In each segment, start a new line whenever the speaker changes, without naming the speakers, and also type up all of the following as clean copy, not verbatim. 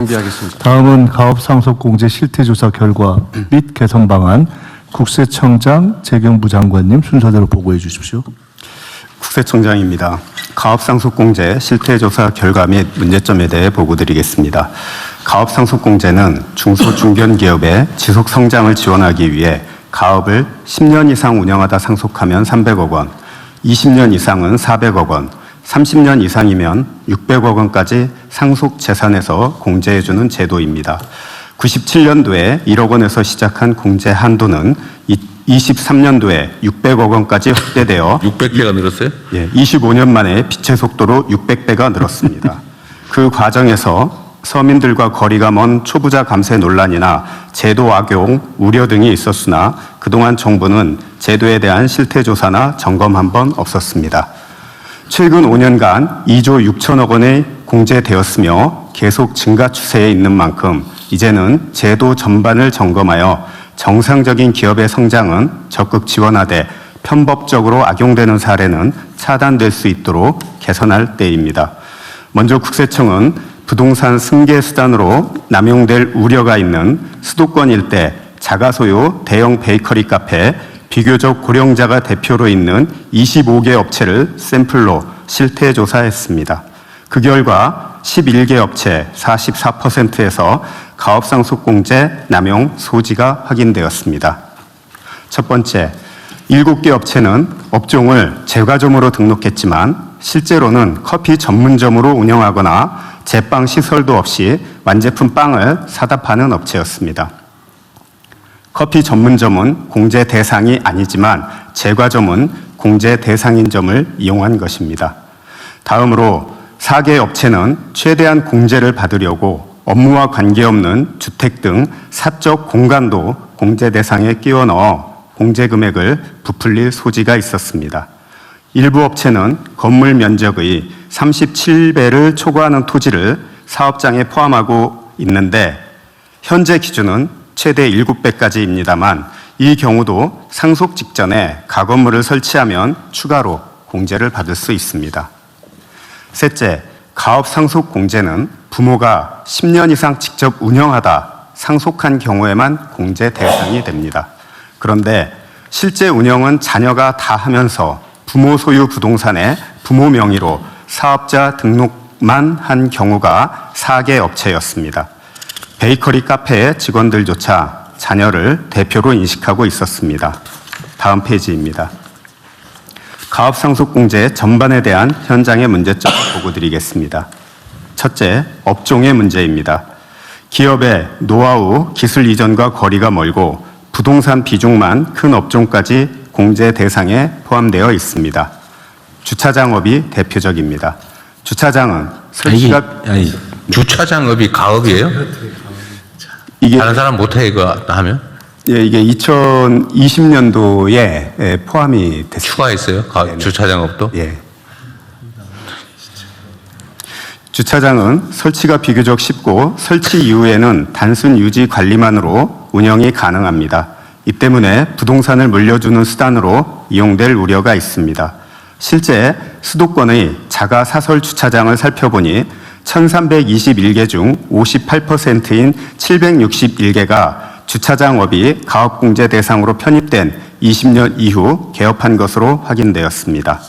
준비하겠습니다.
다음은 가업상속공제 실태조사 결과 및 개선 방안 국세청장 재경부 장관님 순서대로 보고해 주십시오.
국세청장입니다. 가업상속공제 실태조사 결과 및 문제점에 대해 보고드리겠습니다. 가업상속공제는 중소중견기업의 지속성장을 지원하기 위해 가업을 10년 이상 운영하다 상속하면 300억 원, 20년 이상은 400억 원, 30년 이상이면 600억 원까지 상속 재산에서 공제해주는 제도입니다. 97년도에 1억 원에서 시작한 공제 한도는 23년도에 600억 원까지 확대되어
600배가 늘었어요?
예, 25년 만에 빛의 속도로 600배가 늘었습니다. 그 과정에서 서민들과 거리가 먼 초부자 감세 논란이나 제도 악용 우려 등이 있었으나 그동안 정부는 제도에 대한 실태조사나 점검한 번 없었습니다. 최근 5년간 2조 6천억 원이 공제되었으며 계속 증가 추세에 있는 만큼 이제는 제도 전반을 점검하여 정상적인 기업의 성장은 적극 지원하되 편법적으로 악용되는 사례는 차단될 수 있도록 개선할 때입니다. 먼저 국세청은 부동산 승계 수단으로 남용될 우려가 있는 수도권 일대 자가소유 대형 베이커리 카페 비교적 고령자가 대표로 있는 25개 업체를 샘플로 실태조사했습니다. 그 결과 11개 업체 44%에서 가업상속공제 남용 소지가 확인되었습니다. 첫 번째, 7개 업체는 업종을 제과점으로 등록했지만 실제로는 커피 전문점으로 운영하거나 제빵 시설도 없이 완제품 빵을 사다 파는 업체였습니다. 커피 전문점은 공제 대상이 아니지만 제과점은 공제 대상인 점을 이용한 것입니다. 다음으로 4개 업체는 최대한 공제를 받으려고 업무와 관계없는 주택 등 사적 공간도 공제 대상에 끼워 넣어 공제 금액을 부풀릴 소지가 있었습니다. 일부 업체는 건물 면적의 37배를 초과하는 토지를 사업장에 포함하고 있는데 현재 기준은 최대 7배까지입니다만 이 경우도 상속 직전에 가건물을 설치하면 추가로 공제를 받을 수 있습니다. 셋째, 가업 상속 공제는 부모가 10년 이상 직접 운영하다 상속한 경우에만 공제 대상이 됩니다. 그런데 실제 운영은 자녀가 다 하면서 부모 소유 부동산에 부모 명의로 사업자 등록만 한 경우가 4개 업체였습니다. 베이커리 카페의 직원들조차 자녀를 대표로 인식하고 있었습니다. 다음 페이지입니다. 가업상속공제 전반에 대한 현장의 문제점을 보고드리겠습니다. 첫째, 업종의 문제입니다. 기업의 노하우, 기술 이전과 거리가 멀고 부동산 비중만 큰 업종까지 공제 대상에 포함되어 있습니다. 주차장업이 대표적입니다. 주차장은 설치가
주차장업이 가업이에요?
이게
다른 사람 못해 이거 하면?
예, 이게 2020년도에 포함이 됐습니다.
추가했어요? 주차장업도?
예. 주차장은 설치가 비교적 쉽고 설치 이후에는 단순 유지 관리만으로 운영이 가능합니다. 이 때문에 부동산을 물려주는 수단으로 이용될 우려가 있습니다. 실제 수도권의 자가 사설 주차장을 살펴보니 1321개 중 58%인 761개가 주차장업이 가업공제 대상으로 편입된 20년 이후 개업한 것으로 확인되었습니다.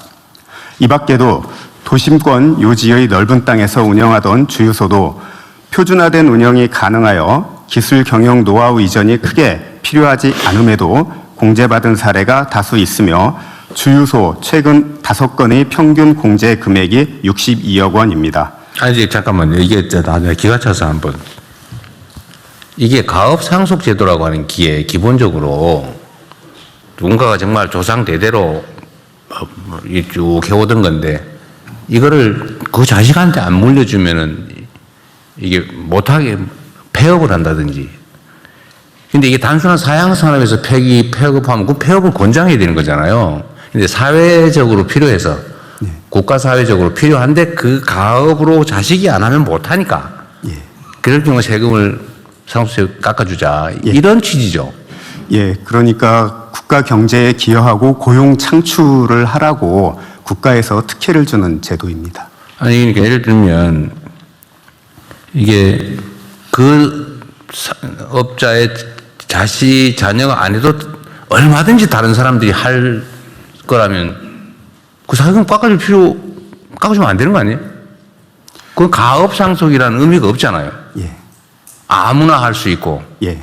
이 밖에도 도심권 요지의 넓은 땅에서 운영하던 주유소도 표준화된 운영이 가능하여 기술 경영 노하우 이전이 크게 필요하지 않음에도 공제받은 사례가 다수 있으며 주유소 최근 5건의 평균 공제 금액이 62억 원입니다.
아니 잠깐만요. 이게 나중에 기가 차서 한번 이게 가업 상속 제도라고 하는 게 기본적으로 누군가가 정말 조상 대대로 쭉 해오던 건데 이거를 그 자식한테 안 물려주면은 이게 못하게 폐업을 한다든지. 근데 이게 단순한 사양 산업에서 폐업하면 그 폐업을 권장해야 되는 거잖아요. 근데 사회적으로 필요해서 국가 사회적으로 필요한데 그 가업으로 자식이 안 하면 못하니까.
예.
그럴 경우 세금을 상속세 깎아주자.
예.
이런 취지죠.
예, 그러니까 국가 경제에 기여하고 고용 창출을 하라고 국가에서 특혜를 주는 제도입니다.
아니, 그러니까 예를 들면 이게 그 업자의 자녀가 안 해도 얼마든지 다른 사람들이 할 거라면 그 사회금 깎아주면 안 되는 거 아니에요? 그건 가업 상속이라는 의미가 없잖아요.
예.
아무나 할 수 있고
예.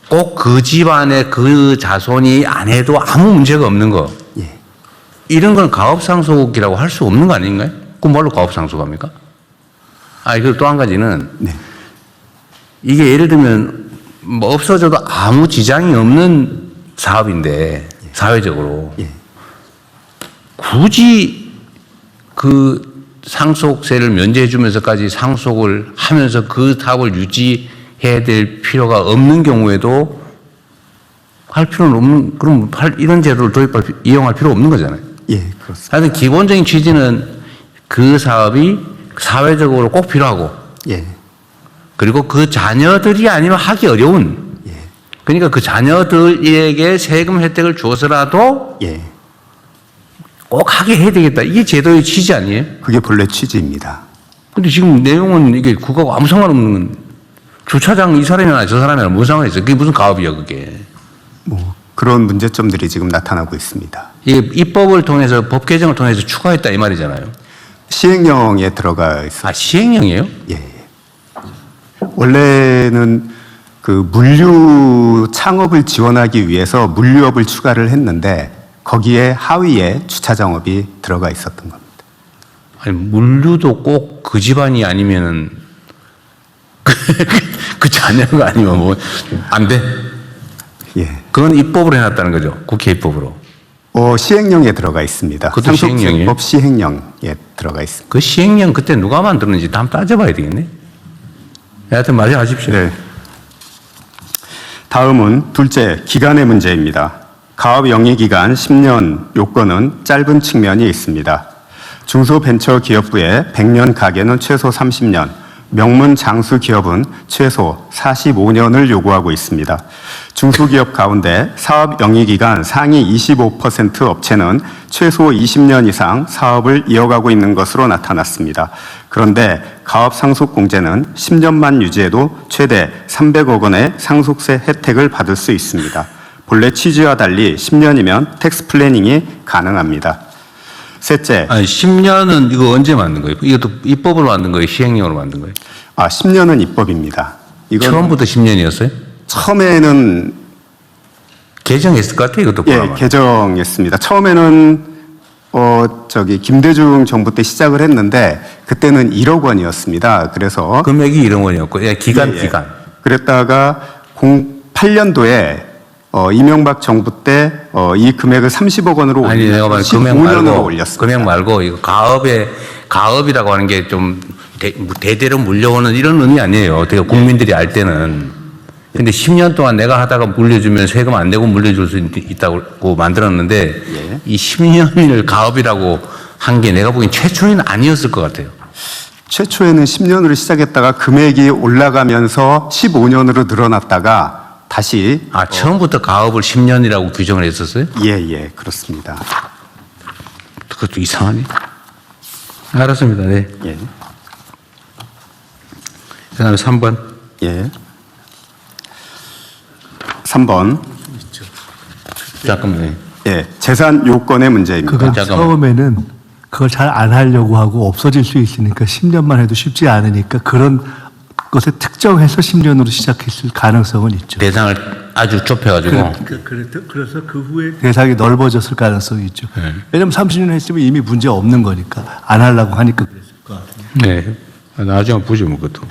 꼭 그 집안의 그 자손이 안 해도 아무 문제가 없는 거.
예.
이런 건 가업 상속이라고 할 수 없는 거 아닌가요? 그럼 뭘로 가업 상속합니까? 그리고 또 한 가지는
네.
이게 예를 들면 뭐 없어져도 아무 지장이 없는 사업인데 사회적으로
예.
굳이 그 상속세를 면제해 주면서까지 상속을 하면서 그 사업을 유지해야 될 필요가 없는 경우에도 할 필요는 없는, 그럼 이런 제도를 이용할 필요 없는 거잖아요.
예. 그렇습니다.
하여튼 기본적인 취지는 그 사업이 사회적으로 꼭 필요하고
예.
그리고 그 자녀들이 아니면 하기 어려운,
예.
그러니까 그 자녀들에게 세금 혜택을 줘서라도
예.
꼭 하게 해야 되겠다. 이게 제도의 취지 아니에요?
그게 본래 취지입니다.
근데 지금 내용은 이게 그거하고 아무 상관없는 건 주차장 이 사람이나 저 사람이나 무슨 상관이 있어요? 그게 무슨 가업이야 그게.
뭐 그런 문제점들이 지금 나타나고 있습니다.
이게 입법을 통해서 법 개정을 통해서 추가했다 이 말이잖아요.
시행령에 들어가 있습니다.
시행령이에요?
예. 원래는 그 물류 창업을 지원하기 위해서 물류업을 추가를 했는데 거기에 하위에 주차장업이 들어가 있었던 겁니다.
아니 물류도 꼭 그 집안이 아니면은 그 자녀가 아니면 뭐 안 돼.
예.
그건 입법으로 해놨다는 거죠. 국회 입법으로.
시행령에 들어가 있습니다.
그것도 시행령이에요?
상속세법 시행령에 들어가 있습니다.
그 시행령 그때 누가 만들었는지 다 한번 따져봐야 되겠네. 하여튼 말해하십시오.
네. 다음은 둘째, 기간의 문제입니다. 가업 영위기간 10년 요건은 짧은 측면이 있습니다. 중소벤처기업부의 100년 가계는 최소 30년, 명문 장수 기업은 최소 45년을 요구하고 있습니다. 중소기업 가운데 사업 영위기간 상위 25% 업체는 최소 20년 이상 사업을 이어가고 있는 것으로 나타났습니다. 그런데 가업 상속 공제는 10년만 유지해도 최대 300억 원의 상속세 혜택을 받을 수 있습니다. 본래 취지와 달리 10년이면 텍스 플래닝이 가능합니다. 셋째,
아니 10년은 이거 언제 만든 거예요? 이것도 입법으로 만든 거예요? 시행령으로 만든 거예요?
10년은 입법입니다. 이건
처음부터 10년이었어요?
처음에는
개정했을 것 같아요. 이것도 보라만.
개정했습니다. 처음에는 김대중 정부 때 시작을 했는데 그때는 1억 원이었습니다. 그래서
금액이 1억 원이었고, 기간.
그랬다가 08년도에 이명박 정부 때 이 금액을 30억 원으로
아니 내가 말한 금액
15년으로
말고
올렸습니다.
금액 말고 이거 가업이라고 하는 게 좀 대대로 물려오는 이런 의미 아니에요. 되게 국민들이 알 때는. 근데 10년 동안 내가 하다가 물려주면 세금 안 내고 물려줄 수 있다고 만들었는데
예.
이 10년을 가업이라고 한 게 내가 보기엔 최초는 아니었을 것 같아요.
최초에는 10년으로 시작했다가 금액이 올라가면서 15년으로 늘어났다가 다시
처음부터 가업을 10년이라고 규정을 했었어요?
예, 그렇습니다.
그것도 이상하네. 알았습니다. 네.
예.
그다음에 3번.
예. 3번.
잠깐만요.
예, 재산 요건의 문제입니다.
그건
잠깐만.
처음에는 그걸 잘 안 하려고 하고 없어질 수 있으니까 10년만 해도 쉽지 않으니까 그런 것에 특정해서 10년으로 시작했을 가능성은 있죠.
대상을 아주 좁혀가지고.
그래서 그 후에 대상이 넓어졌을 가능성이 있죠. 왜냐하면 30년 했으면 이미 문제 없는 거니까 안 하려고 하니까 그랬을 것 같아요.
네. 나중에 보죠, 뭐, 그것도.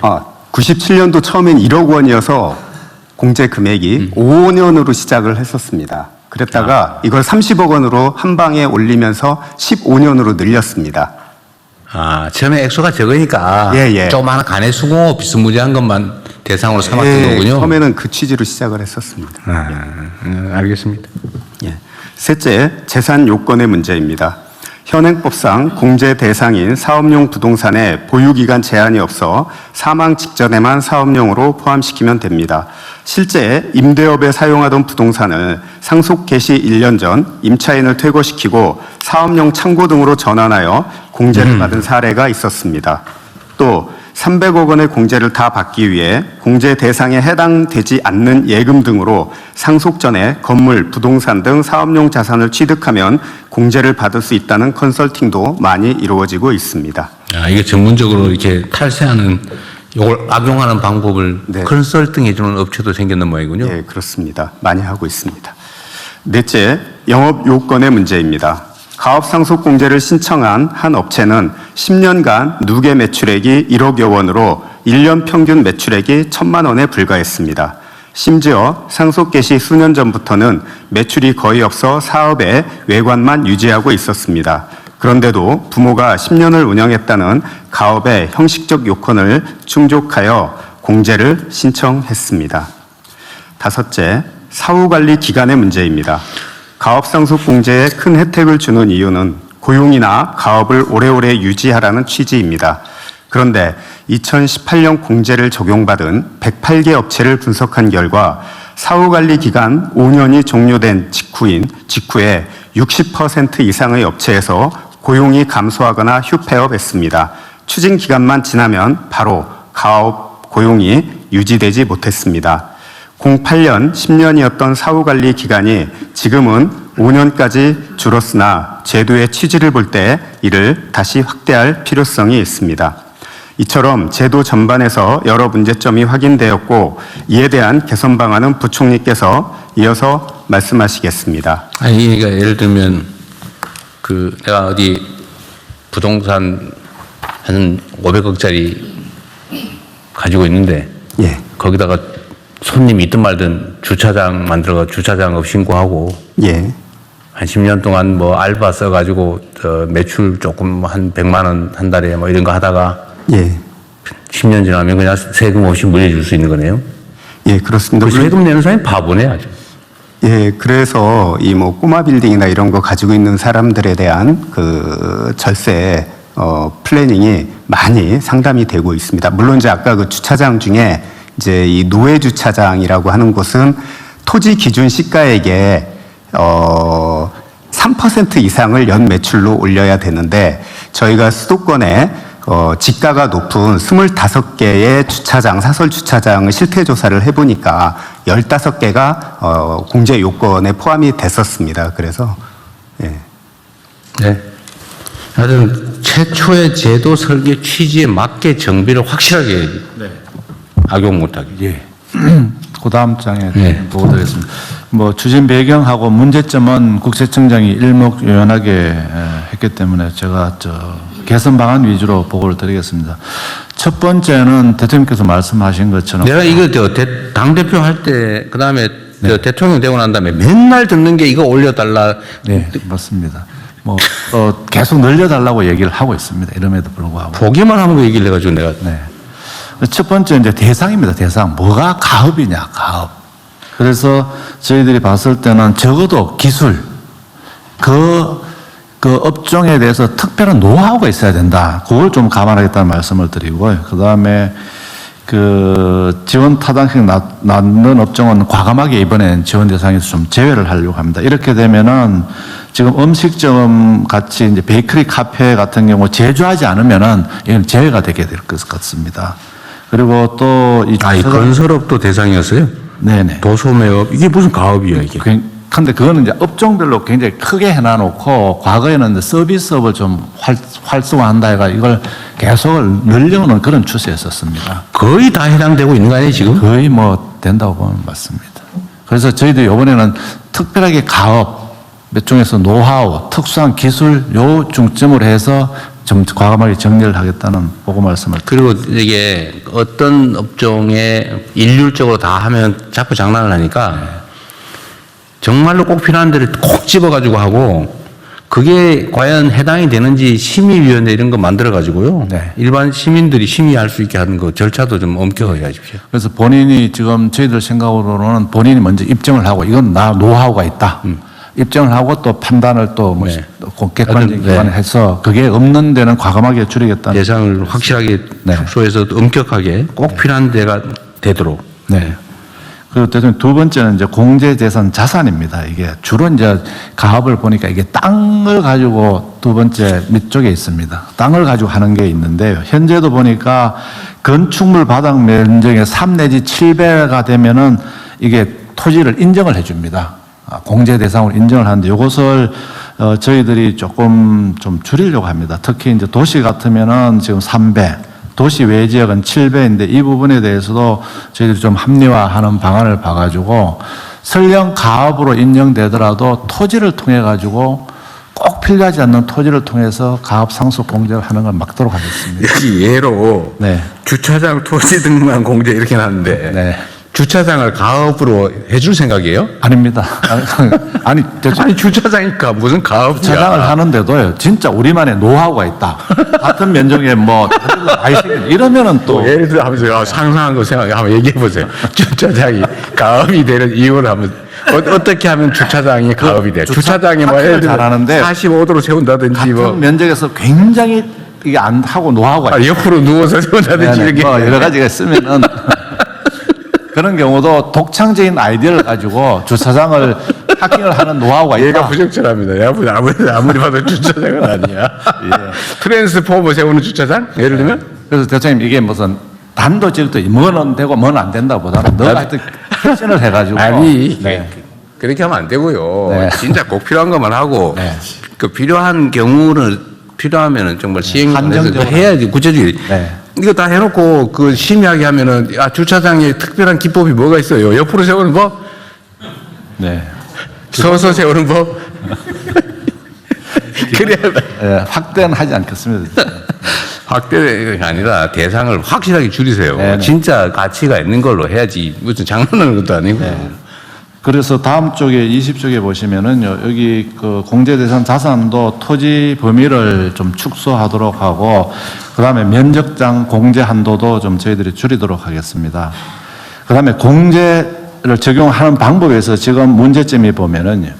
97년도 처음엔 1억 원이어서 공제 금액이 5년으로 시작을 했었습니다. 그랬다가 이걸 30억 원으로 한 방에 올리면서 15년으로 늘렸습니다.
처음에 액수가 적으니까.
예.
조그마한 간의 수공업 비스무리한 것만 대상으로 삼았던 거군요.
처음에는 그 취지로 시작을 했었습니다.
알겠습니다.
예. 셋째, 재산 요건의 문제입니다. 현행법상 공제 대상인 사업용 부동산에 보유기간 제한이 없어 사망 직전에만 사업용으로 포함시키면 됩니다. 실제 임대업에 사용하던 부동산을 상속 개시 1년 전 임차인을 퇴거시키고 사업용 창고 등으로 전환하여 공제를 받은 사례가 있었습니다. 또 300억 원의 공제를 다 받기 위해 공제 대상에 해당되지 않는 예금 등으로 상속 전에 건물, 부동산 등 사업용 자산을 취득하면 공제를 받을 수 있다는 컨설팅도 많이 이루어지고 있습니다.
아, 이게 전문적으로 이렇게 탈세하는 이걸 악용하는 방법을
네.
컨설팅 해주는 업체도 생겼는 모양이군요.
예, 그렇습니다. 많이 하고 있습니다. 넷째, 영업 요건의 문제입니다. 가업 상속 공제를 신청한 한 업체는 10년간 누계 매출액이 1억여 원으로 1년 평균 매출액이 1,000만 원에 불과했습니다. 심지어 상속 개시 수년 전부터는 매출이 거의 없어 사업의 외관만 유지하고 있었습니다. 그런데도 부모가 10년을 운영했다는 가업의 형식적 요건을 충족하여 공제를 신청했습니다. 다섯째, 사후관리 기간의 문제입니다. 가업 상속 공제에 큰 혜택을 주는 이유는 고용이나 가업을 오래오래 유지하라는 취지입니다. 그런데 2018년 공제를 적용받은 108개 업체를 분석한 결과 사후관리 기간 5년이 종료된 직후에 60% 이상의 업체에서 고용이 감소하거나 휴폐업했습니다. 추진 기간만 지나면 바로 가업 고용이 유지되지 못했습니다. 08년 10년이었던 사후관리 기간이 지금은 5년까지 줄었으나 제도의 취지를 볼 때 이를 다시 확대할 필요성이 있습니다. 이처럼 제도 전반에서 여러 문제점이 확인되었고 이에 대한 개선 방안은 부총리께서 이어서 말씀하시겠습니다.
아니, 그러니까 예를 들면 내가 어디 부동산 한 500억짜리 가지고 있는데
예,
거기다가 손님이 있든 말든 주차장 만들어가 주차장업 신고하고
예,
한 10년 동안 뭐 알바 써가지고 매출 조금 한 100만 원 한 달에 뭐 이런 거 하다가
예,
10년 지나면 그냥 세금 없이 물려줄 수 있는 거네요.
예, 그렇습니다.
그 세금 내는 사람이 바보네 아주.
예, 그래서 이 뭐 꼬마 빌딩이나 이런 거 가지고 있는 사람들에 대한 그 절세 플래닝이 많이 상담이 되고 있습니다. 물론 이제 아까 그 주차장 중에 이제 이 노예 주차장이라고 하는 곳은 토지 기준 시가액의 3% 이상을 연 매출로 올려야 되는데 저희가 수도권에 지가가 높은 25개의 주차장, 사설 주차장을 실태 조사를 해보니까 15개가 공제 요건에 포함이 됐었습니다. 그래서 예.
네. 하여튼 최초의 제도 설계 취지에 맞게 정비를 확실하게 악용 못하게.
예. 그 다음 장에
네.
보도되겠습니다. 뭐 추진 배경하고 문제점은 국세청장이 일목요연하게 했기 때문에 제가 개선 방안 위주로 보고를 드리겠습니다. 첫 번째는 대통령께서 말씀하신 것처럼
내가 이거 당대표 할 때, 그 다음에 대통령 되고 난 다음에 맨날 듣는 게 이거 올려달라.
네, 맞습니다. 뭐 계속 늘려달라고 얘기를 하고 있습니다. 이름에도 불구하고.
보기만 하면 그 얘기를 해가지고 내가.
네. 첫 번째 이제 대상입니다. 대상. 뭐가 가업이냐, 가업. 그래서 저희들이 봤을 때는 적어도 기술, 그 업종에 대해서 특별한 노하우가 있어야 된다. 그걸 좀 감안하겠다는 말씀을 드리고요. 그 다음에 지원 타당성 낳는 업종은 과감하게 이번엔 지원 대상에서 좀 제외를 하려고 합니다. 이렇게 되면은 지금 음식점 같이 이제 베이커리 카페 같은 경우 제조하지 않으면은 이건 제외가 되게 될 것 같습니다. 그리고 또
이 건설업도 대상이었어요?
네네.
도소매업. 이게 무슨 가업이야, 이게.
근데 그거는 이제 업종별로 굉장히 크게 해놔놓고 과거에는 이제 서비스업을 좀 활성화한다 해가 이걸 계속 늘려오는 그런 추세였었습니다.
거의 다 해당되고 있는 거 아니에요, 지금?
거의 뭐 된다고 보면 맞습니다. 그래서 저희도 이번에는 특별하게 가업, 몇 종에서 노하우, 특수한 기술 요 중점으로 해서 좀 과감하게 정리를 하겠다는 보고 말씀을
그리고 이게 어떤 업종에 일률적으로 다 하면 자꾸 장난을 하니까 정말로 꼭 필요한 데를 콕 집어가지고 하고 그게 과연 해당이 되는지 심의위원회 이런 거 만들어가지고요.
네.
일반 시민들이 심의할 수 있게 하는 거 절차도 좀 엄격하게 하십시오.
그래서 본인이 지금 저희들 생각으로는 본인이 먼저 입증을 하고 이건 나 노하우가 있다. 입증을 하고 또 판단을 또 뭐
네.
객관적인
네.
기관에 해서 그게 없는 데는 과감하게 줄이겠다는.
대상을 확실하게
네.
축소해서 엄격하게 꼭 필요한 데가 되도록.
네. 그리고 대통령 두 번째는 이제 공제재산 자산입니다. 이게 주로 이제 가업을 보니까 이게 땅을 가지고 두 번째 밑쪽에 있습니다. 땅을 가지고 하는 게 있는데요. 현재도 보니까 건축물 바닥 면적의 3 내지 7배가 되면은 이게 토지를 인정을 해 줍니다. 공제 대상으로 인정을 하는데 이것을 저희들이 조금 좀 줄이려고 합니다. 특히 이제 도시 같으면은 지금 3배, 도시 외 지역은 7배인데 이 부분에 대해서도 저희들이 좀 합리화하는 방안을 봐가지고 설령 가업으로 인정되더라도 토지를 통해 가지고 꼭 필요하지 않는 토지를 통해서 가업 상속 공제를 하는 걸 막도록 하겠습니다.
여기 예로
네.
주차장 토지 등만 공제 이렇게 하는데
네.
주차장을 가업으로 해줄 생각이에요?
아닙니다. 아니,
아니 주차장이니까 무슨 가업이야?
주차장을 하는데도요, 진짜 우리만의 노하우가 있다. 같은 면적에 뭐, 이러면은 또.
예를 들어 하면서 상상한 거 생각 한번 얘기해 보세요. 주차장이 가업이 되는 이유를 한번 어떻게 하면 주차장이 가업이 돼? 주차장이 뭐 예를 들어
잘하는데
45도로 세운다든지
같은
뭐
면적에서 굉장히 이게 안 하고 노하우가 있다.
옆으로 누워서 세운다든지
네네,
이렇게
뭐 여러 가지가 있으면은 그런 경우도 독창적인 아이디어를 가지고 주차장을 하킹을 하는 노하우가 있다.
얘가 부적절합니다. 내가 아무리 봐도 주차장은 아니야. 트랜스포머 세우는 주차장? 예를 들면?
그래서 대통령 이게 무슨 단도직도 뭐는 되고 뭐는 안 된다 보다는 너가 하여튼 혁신을 해가지고.
아니,
네.
그렇게 하면 안 되고요.
네.
진짜 꼭 필요한 것만 하고,
네.
그 필요한 경우는 필요하면은 정말 시행해서
한정적으로.
해야지, 구체적으로.
네.
이거 다 해놓고 그 심의하게 하면은, 주차장에 특별한 기법이 뭐가 있어요? 옆으로 세우는 법?
네.
서서 세우는 법? 그래야
예, 확대는 하지 않겠습니다.
확대가 아니라 대상을 확실하게 줄이세요.
네네.
진짜 가치가 있는 걸로 해야지 무슨 장난하는 것도 아니고.
그래서 다음 쪽에 20쪽에 보시면은요, 여기 그 공제대상 자산도 토지 범위를 좀 축소하도록 하고, 그 다음에 면적장 공제 한도도 좀 저희들이 줄이도록 하겠습니다. 그 다음에 공제를 적용하는 방법에서 지금 문제점이 보면은요,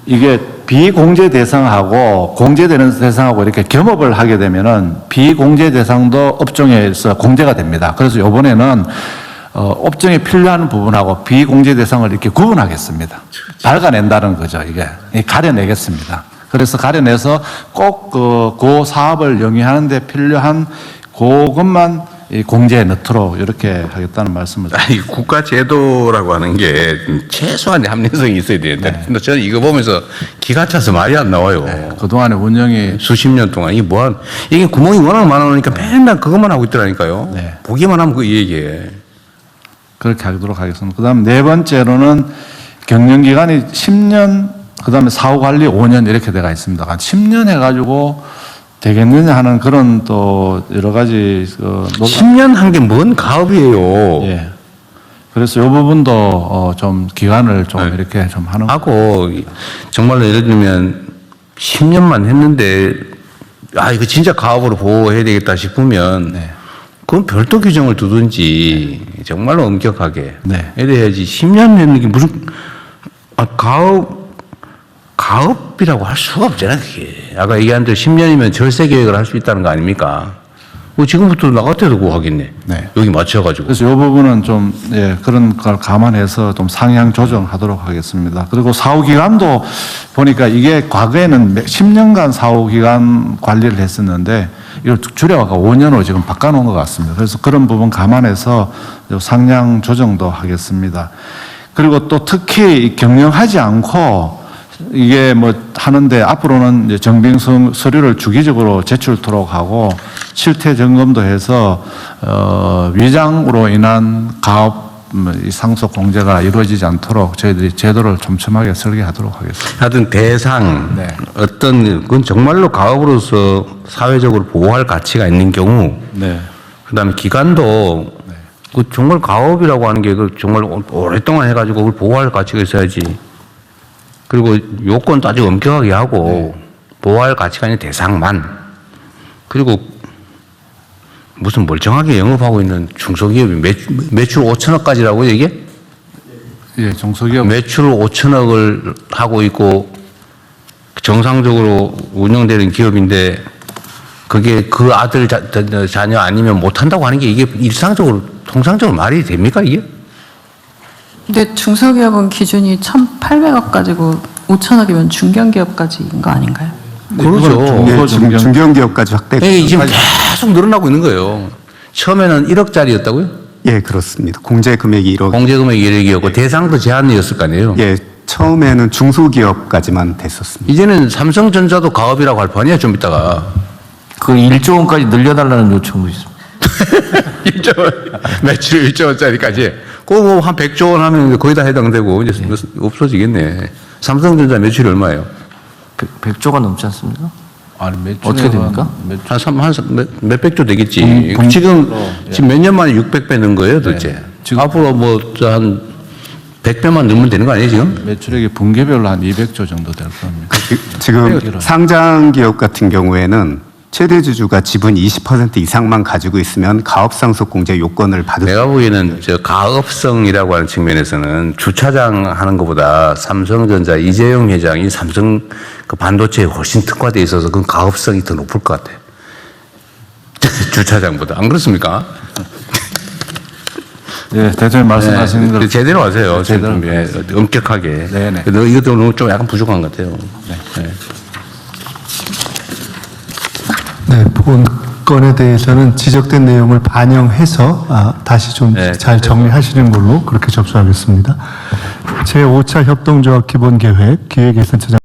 이게 비공제 대상하고 공제되는 대상하고 이렇게 겸업을 하게 되면은 비공제 대상도 업종에서 공제가 됩니다. 그래서 이번에는 업종에 필요한 부분하고 비공제 대상을 이렇게 구분하겠습니다. 밝아낸다는 거죠, 이게. 가려내겠습니다. 그래서 가려내서 꼭 그 사업을 영위하는 데 필요한 그것만 이 공제에 넣도록 이렇게 하겠다는 말씀을 드립니다.
아니, 국가 제도라고 하는 게 최소한의 합리성이 있어야 되는데. 근데 저는 이거 보면서 기가 차서 말이 안 나와요.
그동안의 운영이
수십 년 동안 이게 뭐한 이게 구멍이 워낙 많으니까 맨날 그것만 하고 있더라니까요.
네.
보기만 하면 그 얘기에.
그렇게 하도록 하겠습니다. 그 다음 네 번째로는 경영기간이 10년, 그 다음에 사후관리 5년 이렇게 돼가 있습니다. 한 10년 해가지고 되겠느냐 하는 그런 또 여러 가지
10년 한 게 뭔 가업이에요.
예. 그래서 이 부분도 좀 기간을 좀
네.
이렇게 좀 하는
하고 정말로 예를 들면 10년만 했는데 이거 진짜 가업으로 보호해야 되겠다 싶으면
네.
그건 별도 규정을 두든지 정말로 엄격하게
네.
해야지. 10년 했는 게 무슨 가업이라고 할 수가 없잖아, 그게. 아까 얘기한 대로 10년이면 절세 계획을 할 수 있다는 거 아닙니까? 지금부터 나갔대도 그거 하겠네.
네.
여기 맞춰가지고.
그래서 이 부분은 좀, 예, 그런 걸 감안해서 좀 상향 조정하도록 하겠습니다. 그리고 사후기간도 보니까 이게 과거에는 10년간 사후기간 관리를 했었는데 이걸 줄여가 5년으로 지금 바꿔놓은 것 같습니다. 그래서 그런 부분 감안해서 상향 조정도 하겠습니다. 그리고 또 특히 경영하지 않고 이게 뭐 하는데 앞으로는 이제 정빙 서류를 주기적으로 제출토록 하고 실태 점검도 해서 위장으로 인한 가업 상속 공제가 이루어지지 않도록 저희들이 제도를 촘촘하게 설계하도록 하겠습니다.
하여튼 대상
네.
그건 정말로 가업으로서 사회적으로 보호할 가치가 있는 경우,
네.
그다음에 기간도 그 정말 가업이라고 하는 게 정말 오랫동안 해가지고 그걸 보호할 가치가 있어야지. 그리고 요건 따지고 엄격하게 하고 보호할 가치가 있는 대상만. 그리고 무슨 멀쩡하게 영업하고 있는 중소기업이 매출 5천억까지라고 이게?
예, 중소기업.
매출 5천억을 하고 있고 정상적으로 운영되는 기업인데 그게 그 아들 자녀 아니면 못한다고 하는 게 이게 일상적으로 통상적으로 말이 됩니까 이게?
근데 중소기업은 기준이 1,800억까지고 5천억이면 중견기업까지인 거 아닌가요?
그렇죠.
예, 중견기업까지 확대가
이게 지금 계속 늘어나고 있는 거예요. 처음에는 1억짜리였다고요?
예, 그렇습니다. 공제 금액이 1억.
공제 금액이 1억이었고 대상도 제한이었을 거 아니에요?
예, 처음에는 중소기업까지만 됐었습니다.
이제는 삼성전자도 가업이라고 할 판이야, 좀 이따가.
그 1조 원까지 늘려달라는 요청도 있습니다.
1조 원, 매출 1조 원짜리까지. 그거 뭐 한 100조 원 하면 거의 다 해당되고, 이제 없어지겠네. 삼성전자 매출이 얼마예요?
100조가 넘지 않습니까?
아니, 매출이
어떻게 됩니까?
몇백조 되겠지. 지금 몇 년 만에 600배 는 거예요, 도대체.
지금-
앞으로 뭐, 한 100배만 늘면 되는 거 아니에요, 지금?
매출액이 분기별로 한 200조 정도 될 겁니다.
지금 상장기업 같은 경우에는 최대 주주가 지분 20% 이상만 가지고 있으면 가업상속 공제 요건을 받을
내가 보기에는 저 가업성이라고 하는 측면에서는 주차장 하는 것보다 삼성전자 이재용 회장이 삼성 그 반도체에 훨씬 특화돼 있어서 그 가업성이 더 높을 것 같아. 주차장보다. 안 그렇습니까?
예, 대통령 말씀하시는 걸
제대로 하세요.
제대로.
예, 엄격하게.
네네.
근데 이것도 너무 좀 약간 부족한 것 같아요. 네.
네, 본건에 대해서는 지적된 내용을 반영해서 다시 좀
네.
잘 정리하시는 걸로 그렇게 접수하겠습니다. 제5차 협동조합 기본계획 기획예산처장